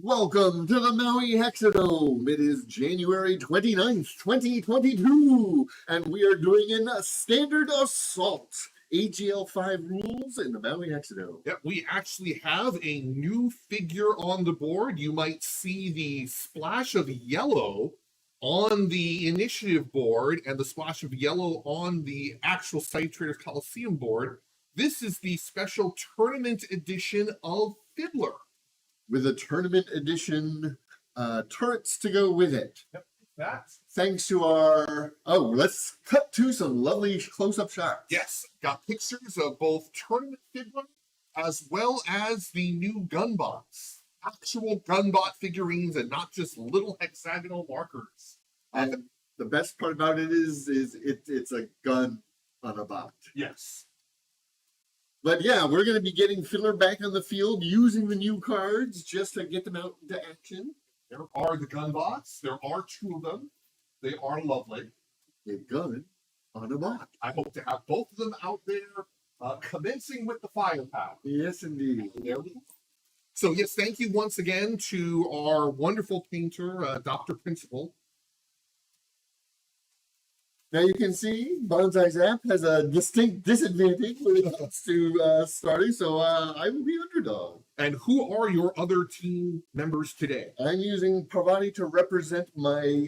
Welcome to the Maui Hexadome. It is January 29th, 2022, and we are doing a standard assault. AGL 5 rules in the Maui Hexadome. Yep, we actually have a new figure on the board. You might see the splash of yellow on the initiative board and the splash of yellow on the actual Saif Traders Coliseum board. This is the special tournament edition of Fiddler. With a tournament edition turrets to go with it. Yep, that's thanks to our... Oh, let's cut to some lovely close-up shots. Yes, got pictures of both tournament Fiddler as well as the new Gunbots. Actual Gunbot figurines and not just little hexagonal markers. And the best part about it is it's a gun on a bot. Yes. But yeah, we're going to be getting Fiddler back on the field using the new cards just to get them out into action. There are the Gunbots. There are two of them. They are lovely. A gun on a bot. I hope to have both of them out there, commencing with the firepower. Yes, indeed. There we go. So yes, thank you once again to our wonderful painter, Dr. Principal. Now you can see BanzaiZAP has a distinct disadvantage when it comes to starting, so I will be underdog. And who are your other team members today? I'm using Parvati to represent my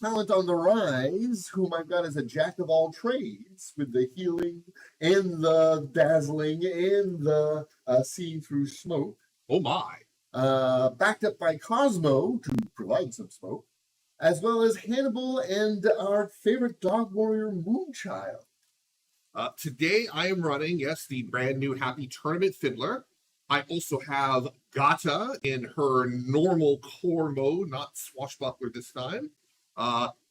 talent on the rise, whom I've got as a jack of all trades, with the healing and the dazzling and the seeing through smoke. Oh my. Backed up by Cosmo to provide some smoke, as well as Hannibal and our favorite dog warrior, Moonchild. Today I am running, yes, the brand new Happy Tournament Fiddler. I also have Gata in her normal core mode, not Swashbuckler this time.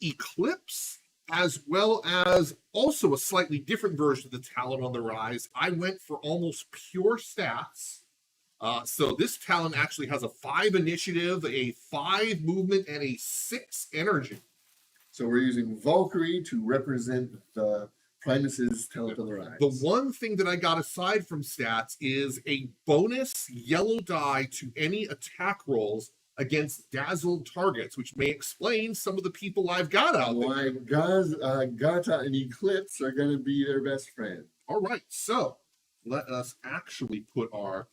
Eclipse, as well as also a slightly different version of the talent on the rise. I went for almost pure stats. So this talent actually has a 5 initiative, a 5 movement, and a 6 energy. So we're using Valkyrie to represent the Primus's talent on the rise. The one thing that I got aside from stats is a bonus yellow die to any attack rolls against dazzled targets, which may explain some of the people I've got out there. Why Gata and Eclipse are going to be their best friend. All right, so let us actually put our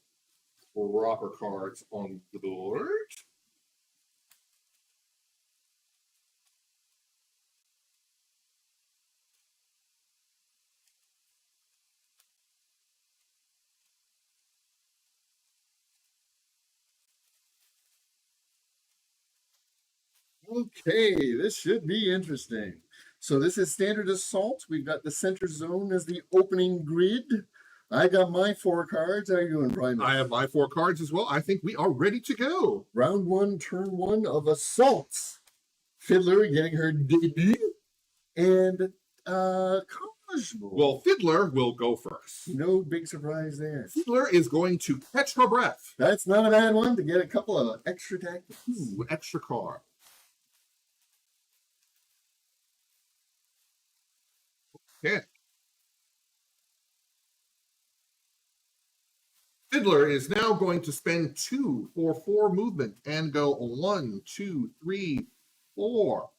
proper cards on the board. Okay, this should be interesting. So this is standard assault. We've got the center zone as the opening grid. I got my 4 cards. How are you doing, Primus? I have my 4 cards as well. I think we are ready to go. Round 1, turn 1 of assault. Fiddler getting her debut. And Cosmo. Well, Fiddler will go first. No big surprise there. Fiddler is going to catch her breath. That's not a bad one to get a couple of extra tactics. Ooh, extra card. Okay. Fiddler is now going to spend 2 for 4 movement and go 1, 2, 3, 4.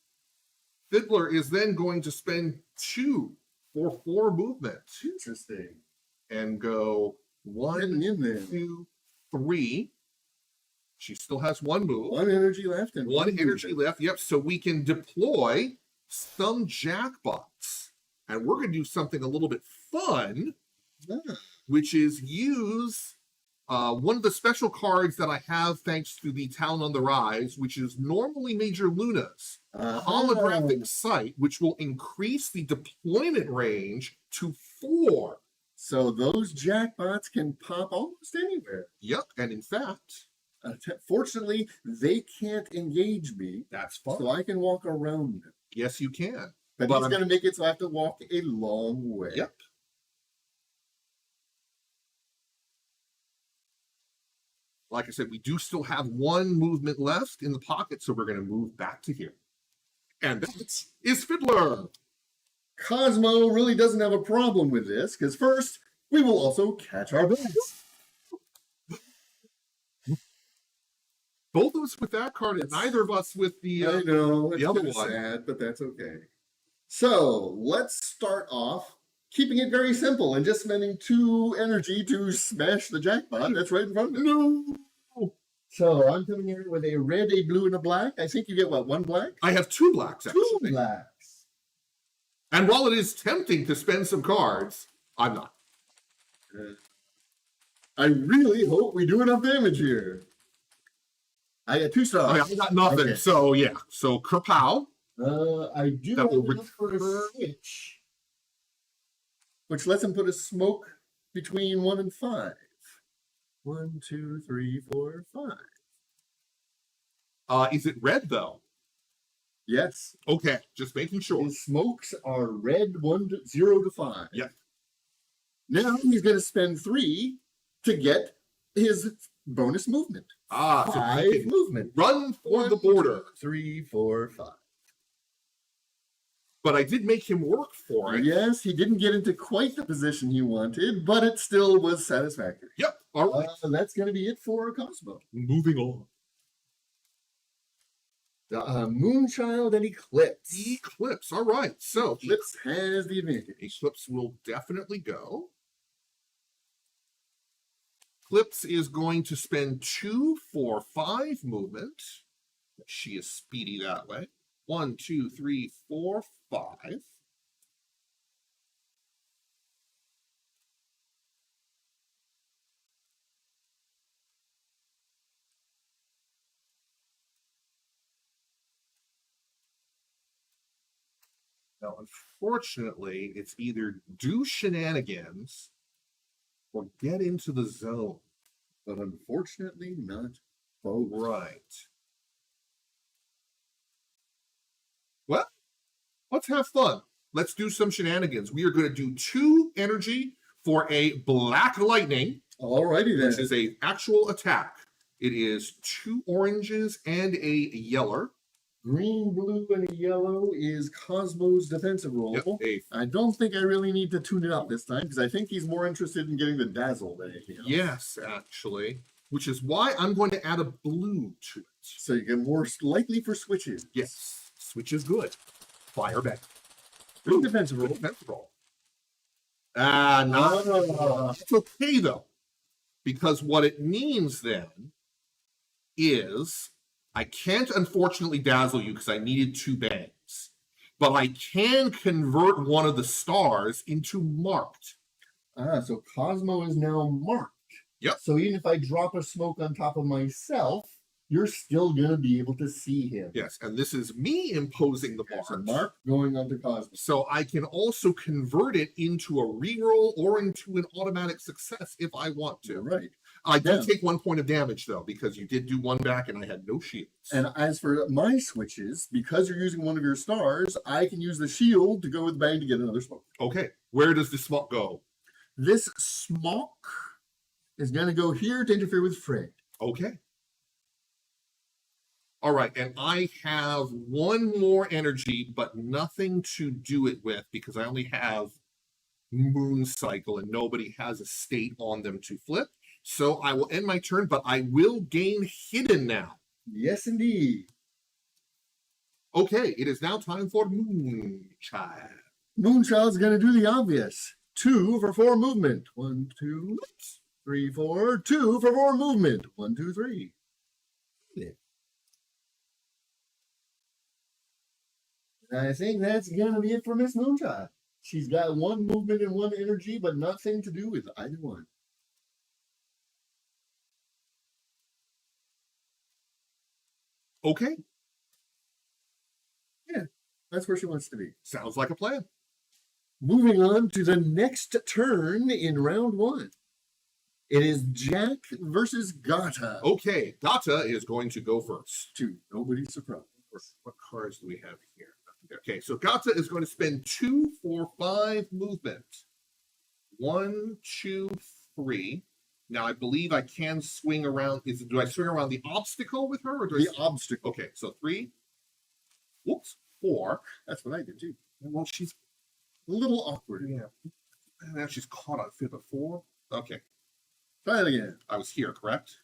Fiddler is then going to spend 2 for 4 movement. Interesting. And go 1, 2, 3. She still has 1 move. 1 energy left. And 1 energy left. Yep. So we can deploy some jackbots. And we're going to do something a little bit fun, which is use one of the special cards that I have thanks to the Talent on the Rise, which is normally Major Luna's holographic sight, which will increase the deployment range to 4. So those jackbots can pop almost anywhere. Yep, and in fact, fortunately, they can't engage me. That's fine. So I can walk around them. Yes, you can. But he's going to make it so I have to walk a long way. Yep. Like I said, we do still have 1 movement left in the pocket, so we're going to move back to here. And that is Fiddler. Cosmo really doesn't have a problem with this, because first, we will also catch our breath. Both of us with that card, and neither of us with the I know, the it's other kinda one. sad, but that's okay. So let's start off keeping it very simple and just spending 2 energy to smash the jackpot that's right in front of me. No. So I'm coming here with a red, a blue, and a black. I think you get what, 1 black? I have 2 blacks, 2 actually. blacks. And while it is tempting to spend some cards, I'm not. I really hope we do enough damage here. I got 2 stars. I got nothing. Okay. So yeah. So Kerpow. I do That have will enough for a switch, which lets him put a smoke between 1 and 5. 1, 2, 3, 4, 5. Is it red though? Yes. Okay, just making sure. His smokes are red 0 to 5. Yep. Now he's going to spend 3 to get his bonus movement. So 5 he can movement. run for 1, the border. 2, 3, 4, 5. But I did make him work for it. Yes, he didn't get into quite the position he wanted, but it still was satisfactory. Yep. All right. That's going to be it for Cosmo. Moving on. Moonchild and Eclipse. Eclipse. All right. So Eclipse has the advantage. Eclipse will definitely go. Eclipse is going to spend 2 for 5 movement. She is speedy that way. 1, 2, 3, 4, 5. Now, unfortunately, it's either do shenanigans or get into the zone. But unfortunately, not both. Right. Well, let's have fun. Let's do some shenanigans. We are going to do 2 energy for a black lightning, Alrighty then. which is an actual attack. It is 2 oranges and a yeller. Green, blue, and a yellow is Cosmo's defensive roll. Yep, I don't think I really need to tune it up this time because I think he's more interested in getting the dazzle than anything else. yes, actually, which is why I'm going to add a blue to it. So you get more likely for switches. Yes, switch is good. Fire back. Good defensive roll. Defensive roll. No. It's okay though, because what it means then is I can't unfortunately dazzle you because I needed 2 bangs, but I can convert one of the stars into marked. So Cosmo is now marked. Yep. So even if I drop a smoke on top of myself, you're still going to be able to see him. Yes, and this is me imposing the mark. So mark going onto Cosmo. So I can also convert it into a reroll or into an automatic success if I want to. Right. I do Yeah. take 1 point of damage though, because you did do 1 back and I had no shields. And as for my switches, because you're using one of your stars, I can use the shield to go with bang to get another smoke. Okay, where does the smoke go? This smoke is going to go here to interfere with Fred. Okay. All right, and I have 1 more energy, but nothing to do it with because I only have moon cycle and nobody has a state on them to flip. So I will end my turn, but I will gain hidden now. Yes, indeed. Okay, it is now time for Moonchild. Moonchild's going to do the obvious. 2 for 4 movement. 1, 2, 3, 4. 2 for 4 movement. 1, 2, 3. I think that's going to be it for Miss Moonchild. She's got 1 movement and 1 energy, but nothing to do with either one. Okay, Yeah, that's where she wants to be. sounds like a plan. Moving on to the next turn in round 1. It is Jack versus Gata. Okay, Gata is going to go first. To nobody's surprise. What cards do we have here? Okay, so Gata is going to spend 2 for 5 movement. 1, 2, 3. Now I believe I can swing around. Do I swing around the obstacle with her, or do I? The obstacle. Okay, so 3. Whoops, 4. That's what I did too. Well, she's A little awkward. yeah. Now she's caught on 5 of 4. Okay, Try it again. I was here, correct?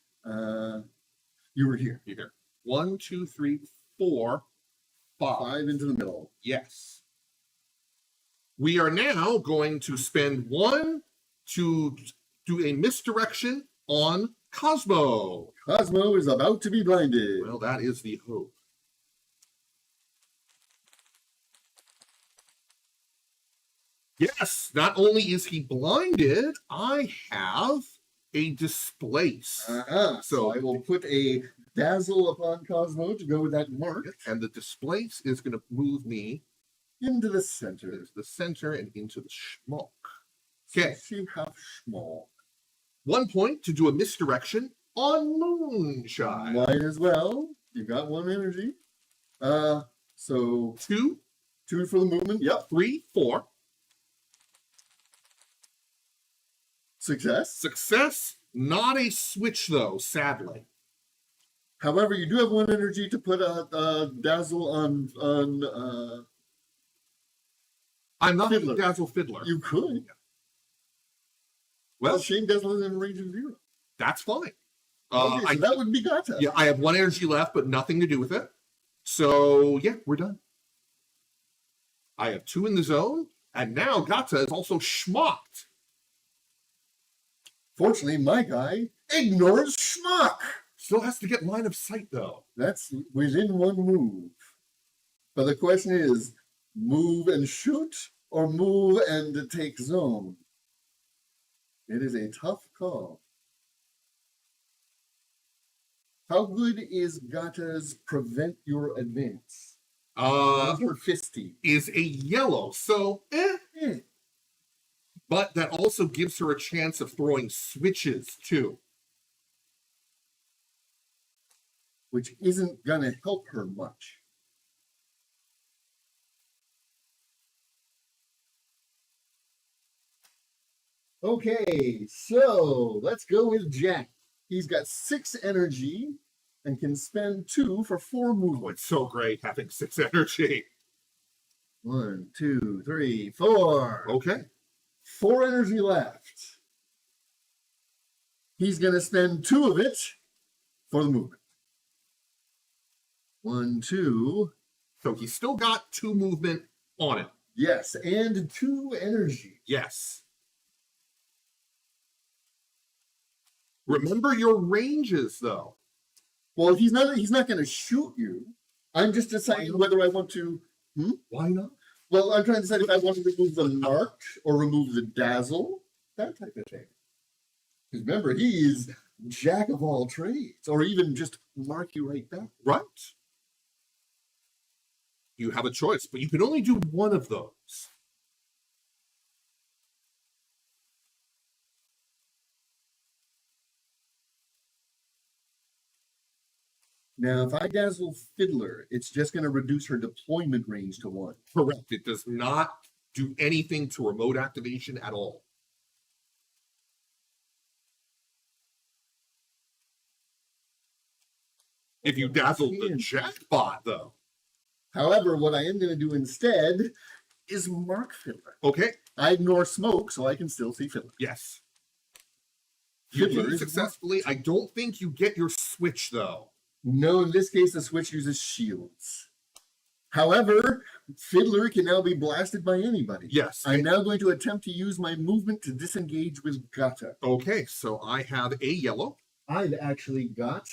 You were here. You're here. 1, 2, 3, 4, 5. 5 into the middle. Yes. We are now going to spend 1 to do a misdirection on Cosmo. Cosmo is about to be blinded. Well, that is the hope. Yes, not only is he blinded, I have a displace. So I will put a dazzle upon Cosmo to go with that mark. And the displace is going to move me Into the center. into the center and into the schmuck. Okay. See how small. 1 point to do a misdirection on Moonshine. Might as well. You got 1 energy. So 2, 2 for the movement. Yep. 3, 4. Success. Success, not a switch though, sadly. However, you do have 1 energy to put a dazzle on I'm not Fiddler. a Dazzle Fiddler. You could. Well, Shane Dazzle is in range of 0. that's fine. Okay, so that would be Gata. Yeah, I have 1 energy left, but nothing to do with it. So yeah, we're done. I have 2 in the zone, and now Gata is also schmucked. Fortunately, my guy ignores Schmuck. Still has to get line of sight though. That's within 1 move. But the question is, move and shoot or move and take zone? It is a tough call. How good is Gata's prevent your advance? Or fisty. Is a yellow, so But that also gives her a chance of throwing switches too. Which isn't gonna help her much. Okay, so let's go with Jack. He's got 6 energy and can spend 2 for 4 Oh, movement. it's so great having 6 energy. 1, 2, 3, 4. Okay. 4 energy left. He's going to spend 2 of it for the movement. 1, 2. So he's still got 2 movement on it. Yes, and 2 energy. Yes. Remember your ranges though. Well, he's not going to shoot you. I'm just deciding whether I want to. Why not? Well, I'm trying to decide if I want to remove the mark or remove the dazzle, that type of thing. Because remember, he's jack of all trades, or even just mark you right back. Right. You have a choice, but you can only do one of those. Now, if I dazzle Fiddler, it's just going to reduce her deployment range to 1. Correct. It does not do anything to remote activation at all. If you dazzle the jackpot, though. However, what I am going to do instead is mark Fiddler. Okay. I ignore smoke, so I can still see Fiddler. Yes. You Fiddler do is successfully. I don't think you get your switch, though. No, in this case, the switch uses shields. However, Fiddler can now be blasted by anybody. Yes. I'm now going to attempt to use my movement to disengage with Gata. Okay, so I have a yellow. I've actually got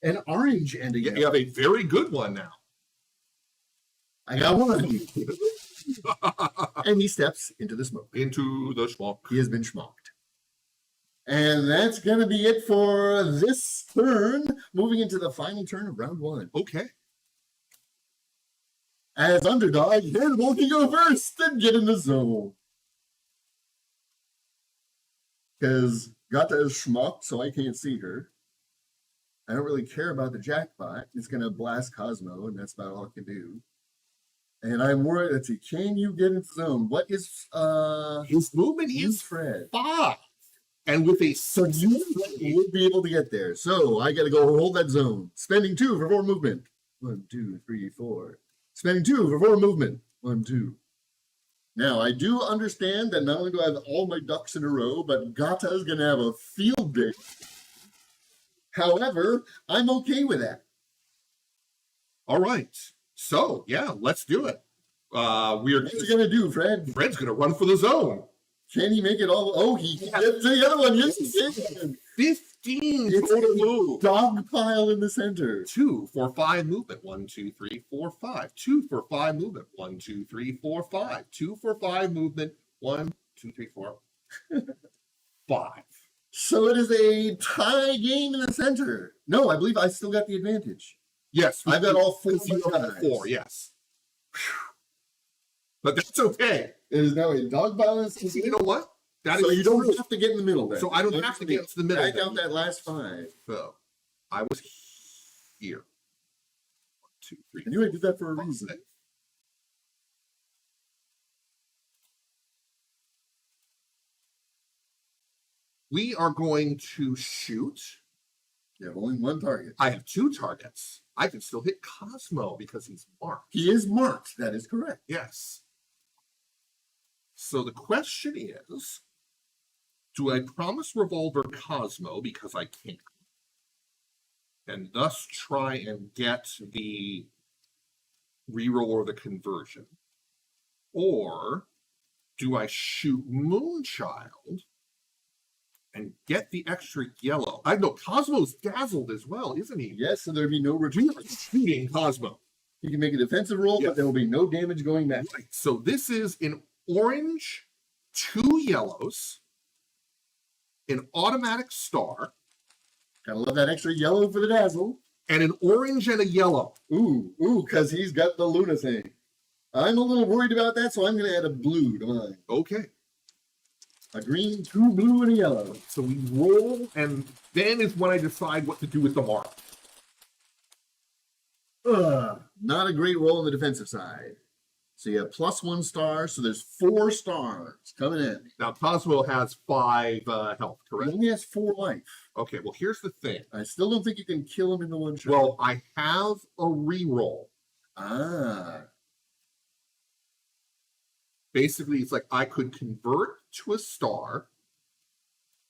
an orange and a yellow. You have a very good one now. I got 1. And he steps into the smoke. Into the schmuck. He has been schmucked. And that's going to be it for this turn, moving into the final turn of round 1. Okay. As underdog, Hannibal can go first and get in the zone. Because Gata is schmucked, so I can't see her. I don't really care about the jackpot. It's going to blast Cosmo, and that's about all it can do. And I'm worried, let's see, can you get into the zone? What is, His movement is Fred? 5. And with a So you would be able to get there. So I got to go hold that zone. Spending 2 for 4 movement. 1, 2, 3, 4. Spending 2 for 4 movement. 1, 2. Now, I do understand that not only do I have all my ducks in a row, but Gata is going to have a field day. However, I'm okay with that. All right. So, yeah, let's do it. What's he going to do, Fred? Fred's going to run for the zone. Can he make it all? Oh, he gets the other one. Yes, he can. 15 It's total a move. dog pile in the center. 2 for 5 movement. 1, 2, 3, 4, 5. 2 for 5 movement. 1, 2, 3, 4, 5. 2 for 5 movement. 1, 2, 3, 4, 5. So it is a tie game in the center. No, I believe I still got the advantage. Yes, I've got all 4 4. Yes. But that's okay. It is now a dog balance. You know what? That So is you don't true. have to get in the middle then. So I don't have to get into the middle. Back out that last 5. So I was here. 1, 2, 3. I knew I did that for a reason. We are going to shoot. You have only 1 target. I have 2 targets. I can still hit Cosmo because he's marked. He is marked. That is correct. Yes. So the question is, do I promise Revolver Cosmo because I can, and thus try and get the reroll or the conversion? Or do I shoot Moonchild and get the extra yellow? I know Cosmo's dazzled as well, isn't he? Yes, so there'll be no We retreat. are shooting Cosmo. You can make a defensive roll, Yes. but there will be no damage going back. Right. So this is an orange, 2 yellows, an automatic star, Gotta love that extra yellow for the dazzle. and an orange and a yellow. Ooh, because he's got the Luna thing. I'm a little worried about that, so I'm going to add a blue to mine. Okay. A green, 2 blue, and a yellow. So we roll, and then is when I decide what to do with the mark. Not a great roll on the defensive side. So you have +1 star, so there's 4 stars coming in. Now, Cosmo has 5 health, He correct? only has 4 life. Okay, well, here's the thing. I still don't think you can kill him in the one shot. Well, I have a reroll. Basically, it's like I could convert to a star.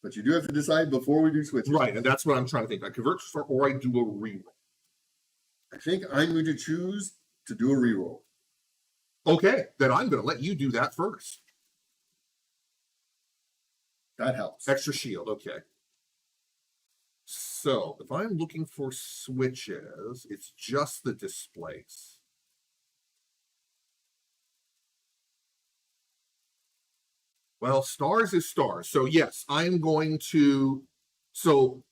But you do have to decide before we do switches. Right, and that's what I'm trying to think. I convert to a star, or I do a reroll. I think I'm going to choose to do a reroll. Okay, then I'm going to let you do that first. That helps. Extra shield, okay. So, if I'm looking for switches, it's just the displace. Well, stars is stars. So, yes, I'm going to... So,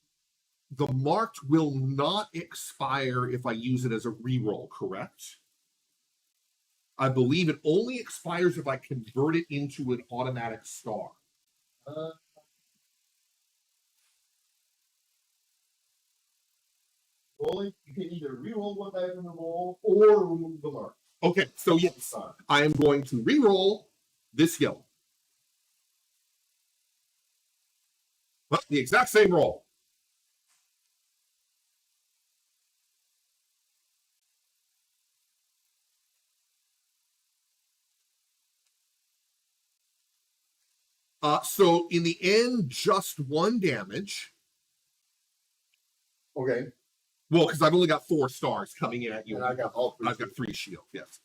the marked will not expire if I use it as a reroll, correct? I believe it only expires if I convert it into an automatic star. Rolling, you can either reroll one die from the roll or remove the mark. Okay, so yes, I am going to reroll this yellow. Well, the exact same roll. So in the end, just 1 damage. Okay. Well, because I've only got 4 stars coming at you. And I got all 3. I've got 3 shields, yes.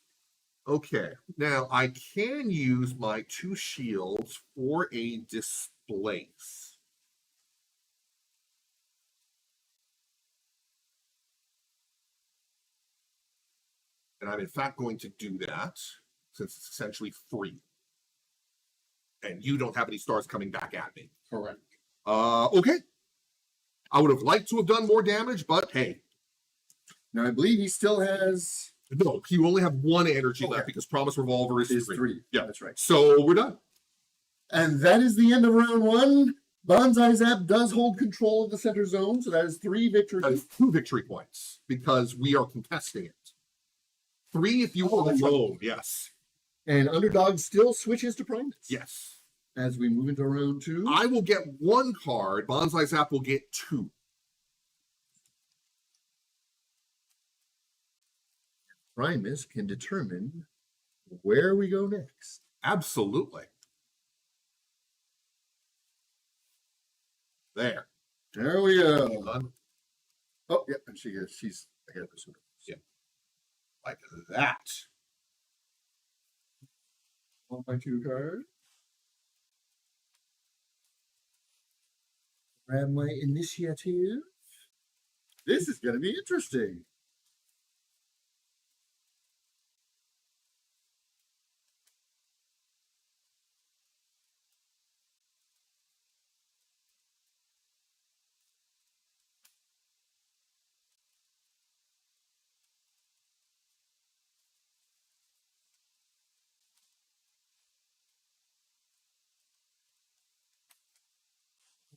Okay, now I can use my 2 shields for a displace. And I'm in fact going to do that since it's essentially free. And you don't have any stars coming back at me. Correct. Okay. I would have liked to have done more damage, but hey. Now I believe he still has. No, you only have 1 energy left because Promise Revolver is 3. Yeah, that's right. So we're done. And that is the end of round 1. BanzaiZAP does hold control of the center zone, so that is 3 victories. That is 2 victory points because we are contesting it. 3 if you were alone, yes. And Underdog still switches to Primus. Yes. As we move into round 2. I will get 1 card. BanzaiZAP will get 2. Primus can determine where we go next. Absolutely. There. There we go. Oh, yeah, and she is. She's ahead of us. Yeah. Like that. On my 2 cards. Grab my initiative. This is going to be interesting.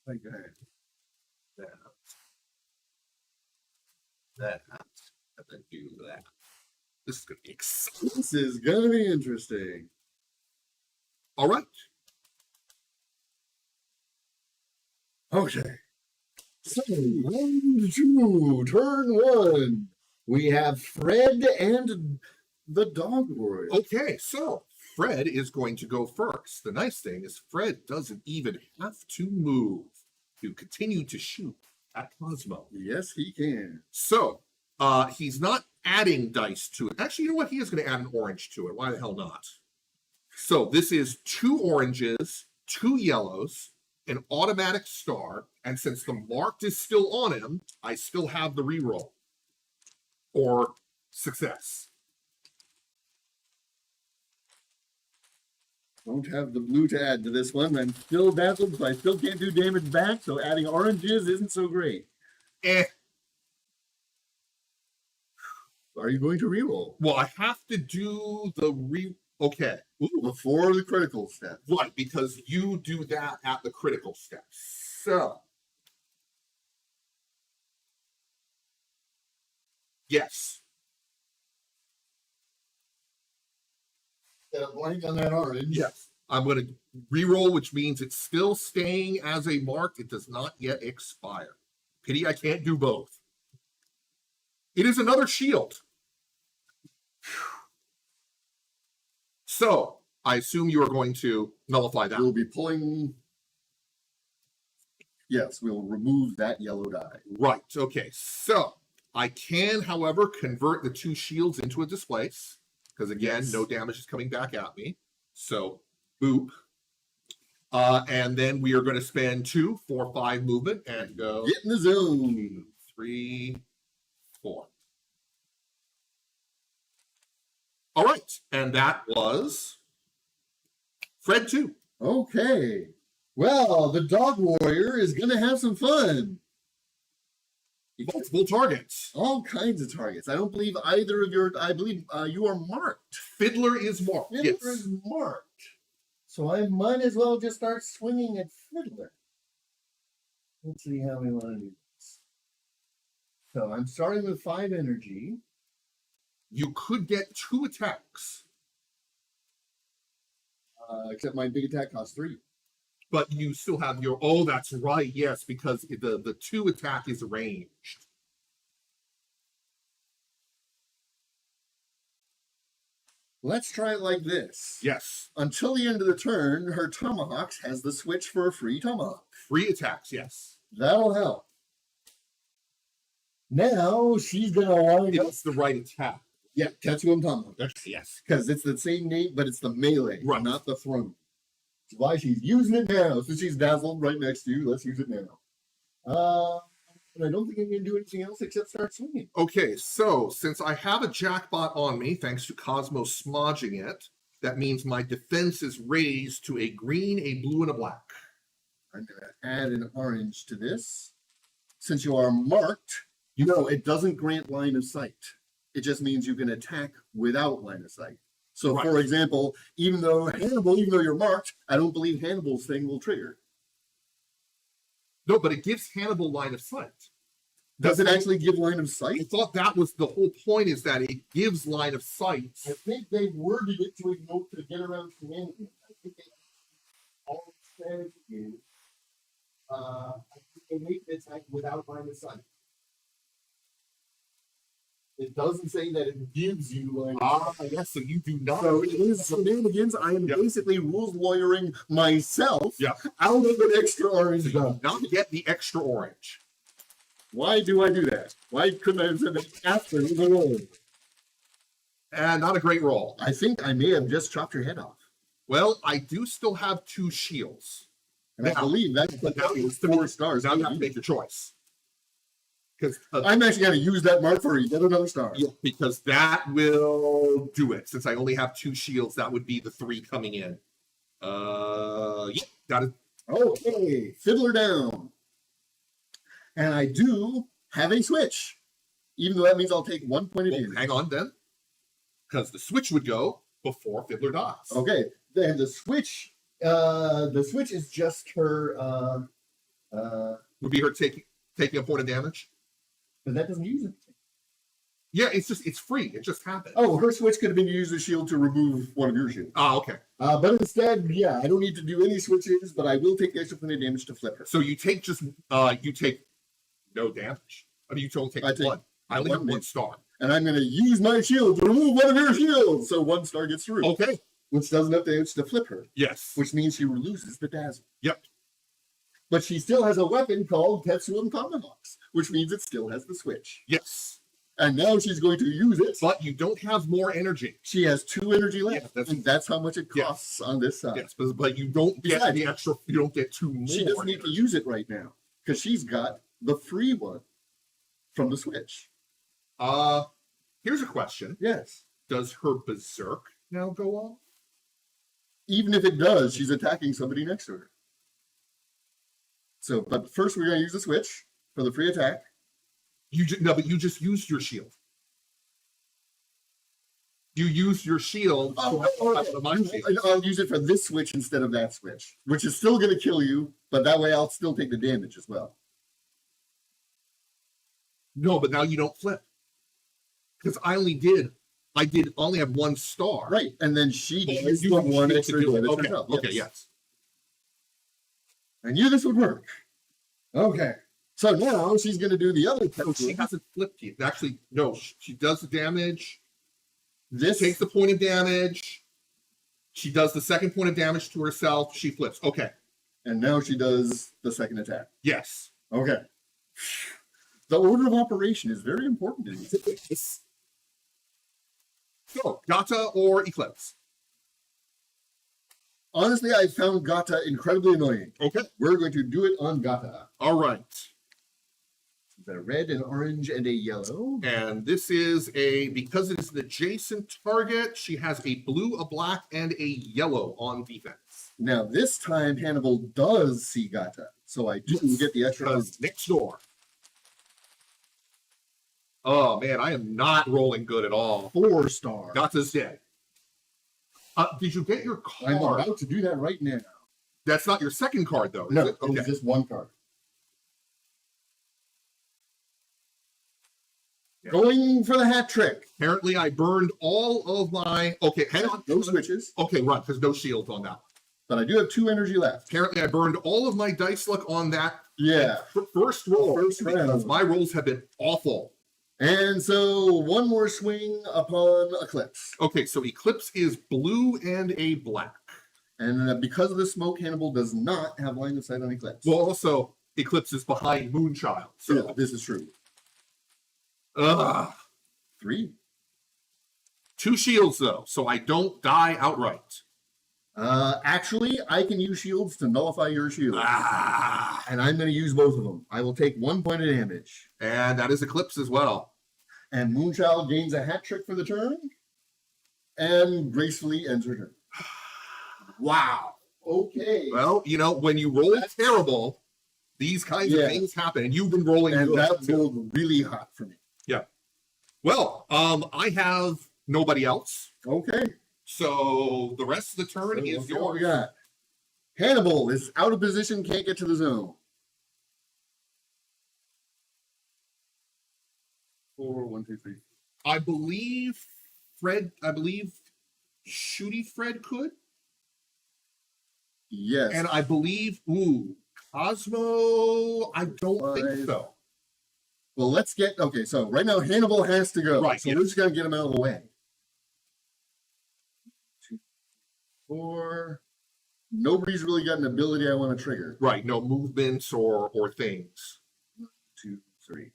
Like that. That. And then do that. This is going to be exciting. This is going to be interesting. All right. Okay. So, round 2, turn 1. We have Fred and the Dog Warrior. Okay, so Fred is going to go first. The nice thing is Fred doesn't even have to move to continue to shoot at Cosmo. Yes, he can. So he's not adding dice to it. Actually, you know what? He is going to add an orange to it. Why the hell not? So this is 2 oranges, 2 yellows, an automatic star, and since the marked is still on him, I still have the reroll or success. Don't have the blue to add to this one. I'm still dazzled, so I still can't do damage back, so adding oranges isn't so great. Are you going to reroll? Well, I have to do the okay. Ooh, before the critical step. Right, because you do that at the critical step. So, yes. Got a blank on that orange. Yes. I'm going to reroll, which means it's still staying as a mark. It does not yet expire. Pity I can't do both. It is another shield. So, I assume you are going to nullify that. We'll be pulling. Yes, we'll remove that yellow die. Right. Okay. So, I can, however, convert the 2 shields into a displace. Because again, Yes. no damage is coming back at me. So, boop. And then we are going to spend 2, 4, 5 movement and go. Get in the zone. 3, 4. All right. And that was Fred 2. Okay. Well, the Dog Warrior is going to have some fun. Multiple targets. All kinds of targets. I don't believe either of your. I believe you are marked. Fiddler is marked. Fiddler Yes. is marked. So I might as well just start swinging at Fiddler. Let's see how we want to do this. So I'm starting with 5 energy. You could get 2 attacks. Except my big attack costs 3. But you still have your, oh, that's right, yes, because the 2 attack is ranged. Let's try it like this. Yes. Until the end of the turn, her Tomahawks has the switch for a free Tomahawk. Free attacks, yes. That'll help. Now she's going to line up. It's the right attack. Yeah, Tattoo and Tomahawk. Yes. Because it's the same name, but it's the melee, Right. not the throne. That's why she's using it now. Since she's dazzled right next to you, let's use it now. And I don't think I'm going to do anything else except start swinging. Okay, so since I have a jackpot on me, thanks to Cosmo smodging it, that means my defense is raised to a green, a blue, and a black. I'm going to add an orange to this. Since you are marked, you know, it doesn't grant line of sight. It just means you can attack without line of sight. So, Right. for example, even though you're marked, I don't believe Hannibal's thing will trigger. No, but it gives Hannibal line of sight. Does it actually give line of I sight? thought that was the whole point, is that it gives line of sight. I think they worded it to ignore to get around shenanigans. I think they all strategy is I think they make the attack without line of sight. It doesn't say that it gives you line of sight. Yes, so you do not. So it is shenanigans. I am Yep. basically rules lawyering myself Yep. out of an extra orange die. Not get the extra orange. Why do I do that? Why couldn't I have said that after the roll? And not a great roll. I think I may have just chopped your head off. Well, I do still have 2 shields. And I Now- believe that's But now you 4 stars. Now you have to make your choice. Because I'm actually going to use that mark for you. Get another star. yeah, because that will do it. Since I only have 2 shields, that would be the 3 coming in. Yeah, got it. Okay, fiddler down. And I do have a switch. Even though that means I'll take 1 point of Well, damage. hang on then. Because the switch would go before Fiddler dies. Okay, then the switch is just her Would be her taking a point of damage. but that doesn't use it. Yeah, it's free. It just happened. Oh, her switch could have been to use the shield to remove one of your shields. Ah, okay. But instead, yeah, I don't need to do any switches, but I will take the extra point of damage to flip her. So you take no damage. I mean, you only take I take 1. I only have 1 damage. star. And I'm going to use my shield to remove one of your shields, so 1 star gets through. Okay. Which does enough damage to flip her, Yes. which means she loses the dazzle. Yep. But she still has a weapon called Tetsuan Tomahawks, which means it still has the switch. Yes. And now she's going to use it. But you don't have more energy. She has 2 energy left, Yeah, and that's how much it costs on this side. Yes, but you don't get Besides, the extra. You don't get 2 more. She doesn't need to use it right now because she's got the free one from the switch. Here's a question. Yes. Does her berserk now go off? Even if it does, she's attacking somebody next to her. So, but first we're going to use the switch for the free attack. But you just used your shield. You used your shield. My shield. I'll use it for this switch instead of that switch, which is still going to kill you, but that way I'll still take the damage as well. No, but now you don't flip. Because I only have 1 star. Right, and then she But gets you the don't 1 need to extra do it. damage Okay, herself. okay, yes. I knew this would work. Okay, so now she's going to do the other So she hasn't flipped yet. Actually, no, she does the damage. This Takes the point of damage. She does the 2nd point of damage to herself. She flips. Okay. and now she does the second attack. Yes. Okay. The order of operation is very important in these. So, Gata or Eclipse? Honestly, I found Gata incredibly annoying. Okay. We're going to do it on Gata. All right. The red, an orange, and a yellow. And this is because it is an adjacent target, she has a blue, a black, and a yellow on defense. Now, this time Hannibal does see Gata, so I do get the extra. Because next door. Oh, man, I am not rolling good at all. 4 star. Gata's dead. Did you get your I'm card? about to do that right now. That's not your 2nd card, though. Is No, it? Okay. it's just 1 card. Yeah. Going for the hat trick. Apparently, I burned all of my. Okay, hang on. No switches, Okay, right, because no shields on that. but I do have 2 energy left. Apparently, I burned all of my dice luck on that Yeah. first roll. First because round. my rolls have been awful. And so 1 more swing upon Eclipse. Okay, so Eclipse is blue and a black. And because of the smoke, Hannibal does not have line of sight on Eclipse. Well, also, Eclipse is behind Moonchild. So, yeah, this is true. 3. 2 shields, though, so I don't die outright. Actually, I can use shields to nullify your shield. And And I'm going to use both of them. I will take 1 point of damage. that is Eclipse as well. And Moonchild gains a hat trick for the turn. And gracefully ends her turn. Wow. Okay. Well, when you roll terrible, these kinds of Yeah. things happen, and you've been rolling And good. that rolled really hot for me. Well, I have nobody else, Okay. so the rest of the turn So is let's see what we yours. got. Hannibal is out of position, can't get to the zone. 4, 1, 2, 3. I believe Shooty Fred could, Yes. and I believe Cosmo. I don't think 5. so. Well, let's get okay. So right now Hannibal has to go. Right, So yes. we're just gonna get him out of the way. 2, 4. Nobody's really got an ability I want to trigger. Right, no movements or things. 2, 3.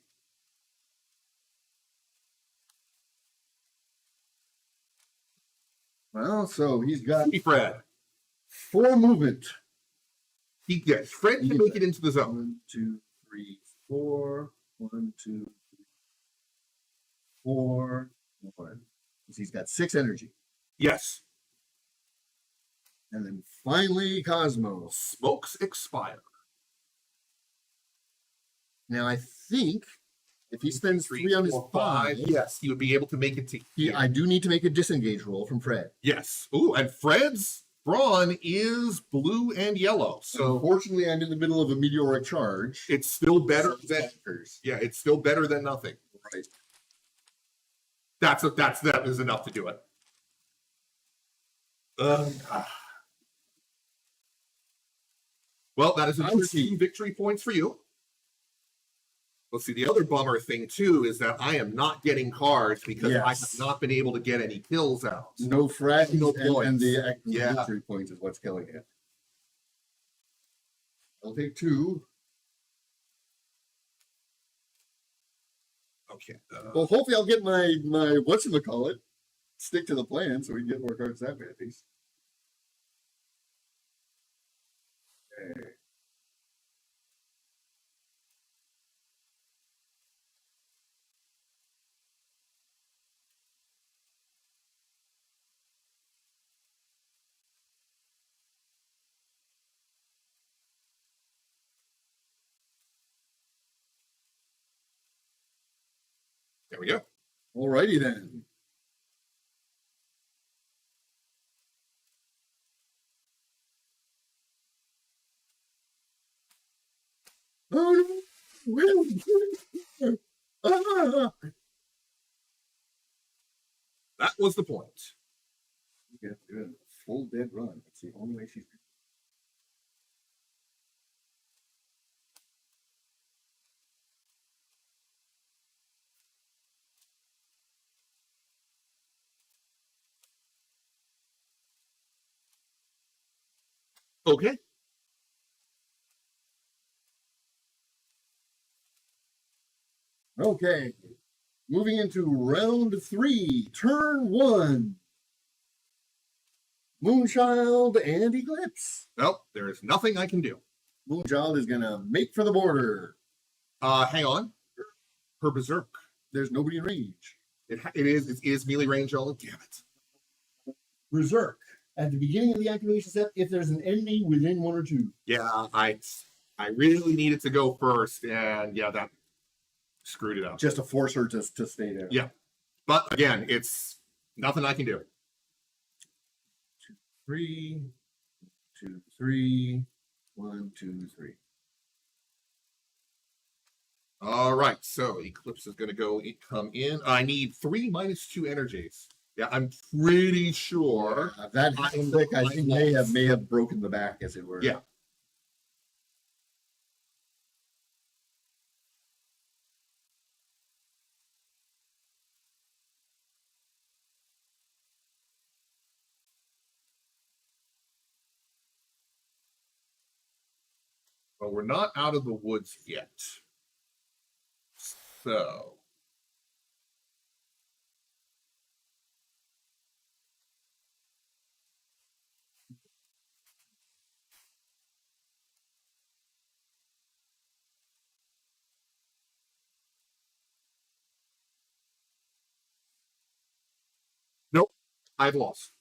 Well, so he's got Hey, Fred. 4 movement. Yes, Fred can make it into the zone. 1, 2, 3, 4. 1, 2, 3, 4. 1. He's got 6 energy. Yes. And then finally, Cosmos. Smokes expire. Now, I think if he spends 3 on his 5, yes, he would be able to make it to here. I do need to make a disengage roll from Fred. Yes. Ooh, and Fred's brawn is blue and yellow. So unfortunately, I'm in the middle of a meteoric charge. It's still better than it's still better than nothing. Right. That is enough to do it. Well, that is another 2 victory points for you. Let's see. The other bummer thing too is that I am not getting cards because I have not been able to get any kills out. No frag, no points, and the victory points is what's killing it. I'll take 2. Okay. Well, hopefully I'll get my whatchamacallit, stick to the plan so we can get more cards that way at least. Okay. There we go. Alrighty then. Oh no! That was the point. Yeah, a full dead run. That's the only way she's. Okay. Okay. Moving into round 3, turn 1. Moonchild and Eclipse. Well, there is nothing I can do. Moonchild is gonna make for the border. Hang on. Her berserk. There's nobody in range. It is melee range only. Damn it. Berserk. At the beginning of the activation step, if there's an enemy within 1 or 2. Yeah, I really needed to go first, and yeah, that screwed it up. Just to force her to stay there. Yeah. But again, it's nothing I can do. 2, 3. 2, 3. 1, 2, 3. All right, so Eclipse is going to come in. I need 3 minus 2 energies. Yeah, I'm pretty sure that I think may have broken the back, as it were. Yeah. But we're not out of the woods yet. So. Nope, I've lost.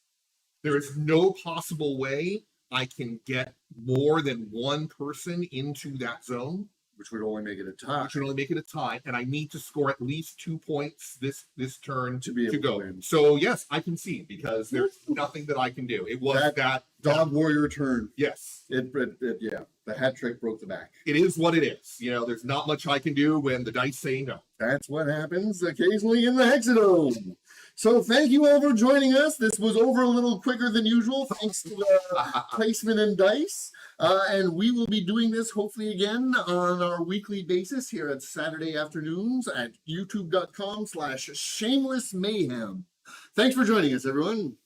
There is no possible way I can get more than 1 person into that zone. Which would only make it a tie. Which would only make it a tie, and I need to score at least 2 points this turn to be able to go. Win. So yes, I can see because there's nothing that I can do. It was that dog warrior turn. Yes. It yeah. The hat trick broke the back. It is what it is. You know, there's not much I can do when the dice say no. That's what happens occasionally in the Hexadome. So thank you all for joining us. This was over a little quicker than usual, thanks to placement and dice. And we will be doing this hopefully again on our weekly basis here at Saturday afternoons at youtube.com/shamelessmayhem. Thanks for joining us, everyone.